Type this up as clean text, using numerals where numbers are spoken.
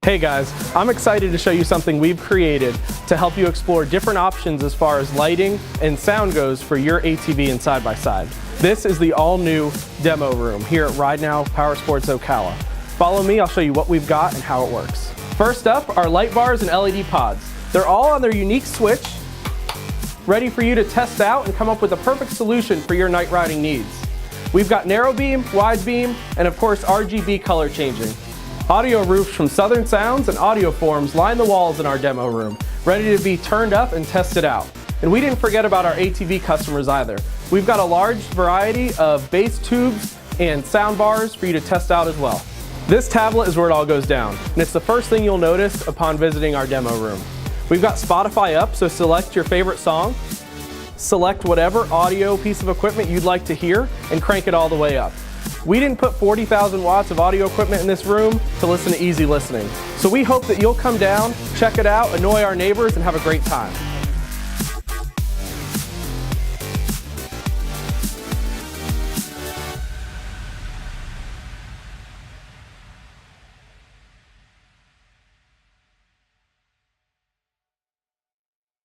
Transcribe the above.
Hey guys, I'm excited to show you something we've created to help you explore different options as far as lighting and sound goes for your ATV and side-by-side. This is the all-new demo room here at RideNow PowerSports Ocala. Follow me, I'll show you what we've got and how it works. First up are light bars and LED pods. They're all on their unique switch, ready for you to test out and come up with a perfect solution for your night riding needs. We've got narrow beam, wide beam, and of course RGB color changing. Audio roofs from Southern Sounds and Audio Forms line the walls in our demo room, ready to be turned up and tested out. And we didn't forget about our ATV customers either. We've got a large variety of bass tubes and sound bars for you to test out as well. This tablet is where it all goes down, and it's the first thing you'll notice upon visiting our demo room. We've got Spotify up, so select your favorite song, select whatever audio piece of equipment you'd like to hear, and crank it all the way up. We didn't put 40,000 watts of audio equipment in this room to listen to easy listening. So we hope that you'll come down, check it out, annoy our neighbors, and have a great time.